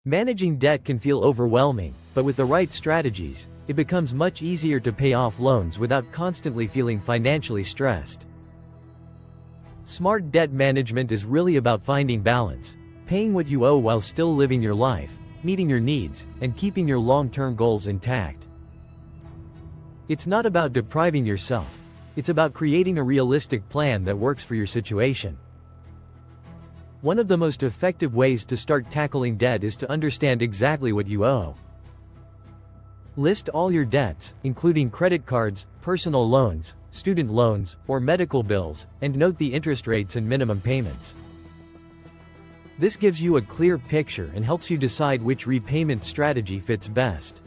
Managing debt can feel overwhelming, but with the right strategies, it becomes much easier to pay off loans without constantly feeling financially stressed. Smart debt management is really about finding balance, paying what you owe while still living your life, meeting your needs, and keeping your long-term goals intact. It's not about depriving yourself. It's about creating a realistic plan that works for your situation. One of the most effective ways to start tackling debt is to understand exactly what you owe. List all your debts, including credit cards, personal loans, student loans, or medical bills, and note the interest rates and minimum payments. This gives you a clear picture and helps you decide which repayment strategy fits best.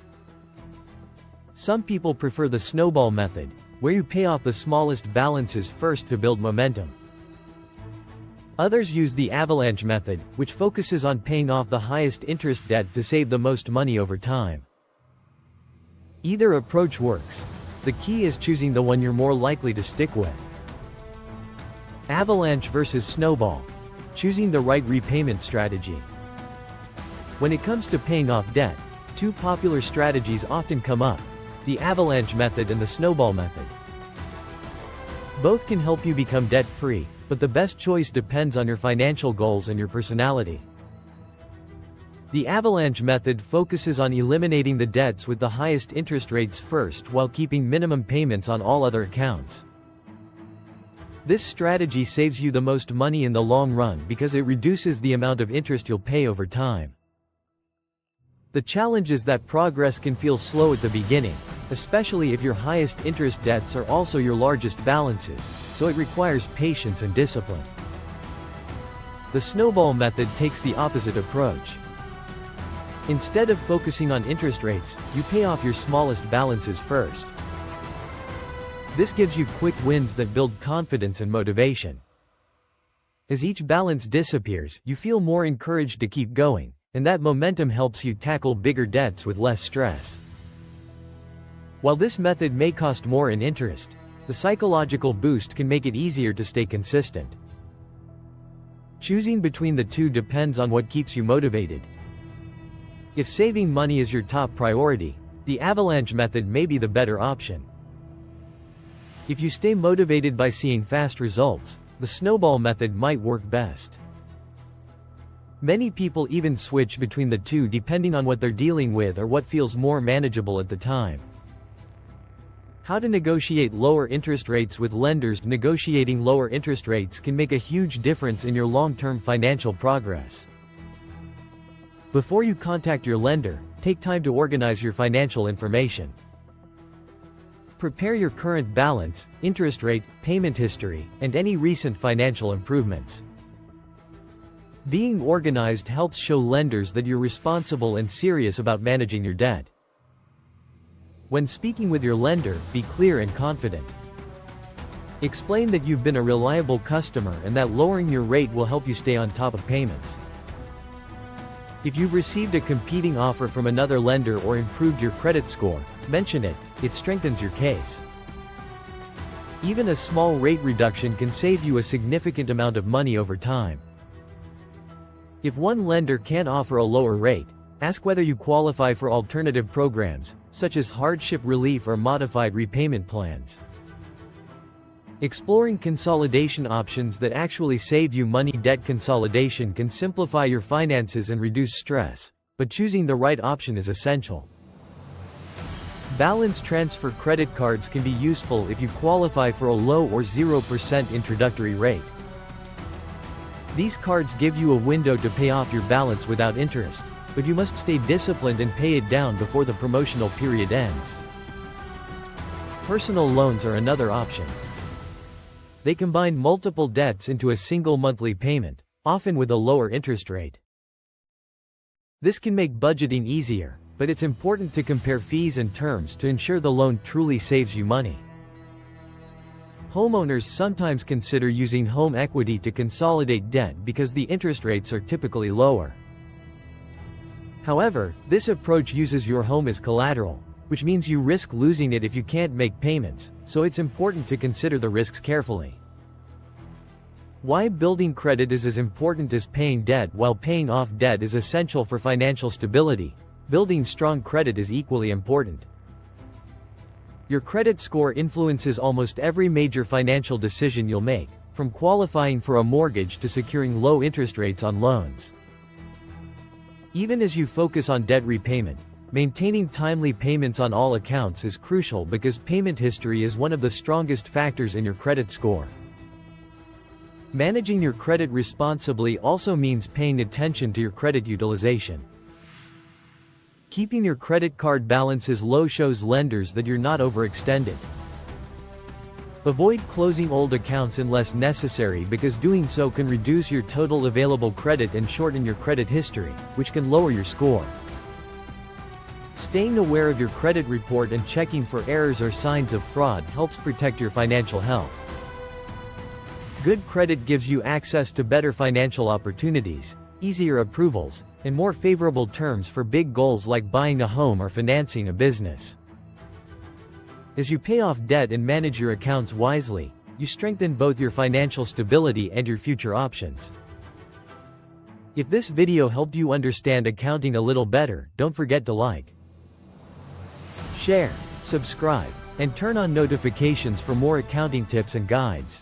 Some people prefer the snowball method, where you pay off the smallest balances first to build momentum. Others use the avalanche method, which focuses on paying off the highest interest debt to save the most money over time. Either approach works. The key is choosing the one you're more likely to stick with. Avalanche versus snowball. Choosing the right repayment strategy. When it comes to paying off debt, two popular strategies often come up: the avalanche method and the snowball method. Both can help you become debt-free, but the best choice depends on your financial goals and your personality. The avalanche method focuses on eliminating the debts with the highest interest rates first while keeping minimum payments on all other accounts. This strategy saves you the most money in the long run because it reduces the amount of interest you'll pay over time. The challenge is that progress can feel slow at the beginning, especially if your highest interest debts are also your largest balances, so it requires patience and discipline. The snowball method takes the opposite approach. Instead of focusing on interest rates, you pay off your smallest balances first. This gives you quick wins that build confidence and motivation. As each balance disappears, you feel more encouraged to keep going, and that momentum helps you tackle bigger debts with less stress. While this method may cost more in interest, the psychological boost can make it easier to stay consistent. Choosing between the two depends on what keeps you motivated. If saving money is your top priority, the avalanche method may be the better option. If you stay motivated by seeing fast results, the snowball method might work best. Many people even switch between the two depending on what they're dealing with or what feels more manageable at the time. How to negotiate lower interest rates with lenders. Negotiating lower interest rates can make a huge difference in your long-term financial progress. Before you contact your lender, take time to organize your financial information. Prepare your current balance, interest rate, payment history, and any recent financial improvements. Being organized helps show lenders that you're responsible and serious about managing your debt. When speaking with your lender, be clear and confident. Explain that you've been a reliable customer and that lowering your rate will help you stay on top of payments. If you've received a competing offer from another lender or improved your credit score, mention it. It strengthens your case. Even a small rate reduction can save you a significant amount of money over time. If one lender can't offer a lower rate, ask whether you qualify for alternative programs, such as hardship relief or modified repayment plans. Exploring consolidation options that actually save you money. Debt consolidation can simplify your finances and reduce stress, but choosing the right option is essential. Balance transfer credit cards can be useful if you qualify for a low or 0% introductory rate. These cards give you a window to pay off your balance without interest, but you must stay disciplined and pay it down before the promotional period ends. Personal loans are another option. They combine multiple debts into a single monthly payment, often with a lower interest rate. This can make budgeting easier, but it's important to compare fees and terms to ensure the loan truly saves you money. Homeowners sometimes consider using home equity to consolidate debt because the interest rates are typically lower. However, this approach uses your home as collateral, which means you risk losing it if you can't make payments, so it's important to consider the risks carefully. Why building credit is as important as paying debt. While paying off debt is essential for financial stability, building strong credit is equally important. Your credit score influences almost every major financial decision you'll make, from qualifying for a mortgage to securing low interest rates on loans. Even as you focus on debt repayment, maintaining timely payments on all accounts is crucial because payment history is one of the strongest factors in your credit score. Managing your credit responsibly also means paying attention to your credit utilization. Keeping your credit card balances low shows lenders that you're not overextended. Avoid closing old accounts unless necessary because doing so can reduce your total available credit and shorten your credit history, which can lower your score. Staying aware of your credit report and checking for errors or signs of fraud helps protect your financial health. Good credit gives you access to better financial opportunities, easier approvals, and more favorable terms for big goals like buying a home or financing a business. As you pay off debt and manage your accounts wisely, you strengthen both your financial stability and your future options. If this video helped you understand accounting a little better, don't forget to like, share, subscribe, and turn on notifications for more accounting tips and guides.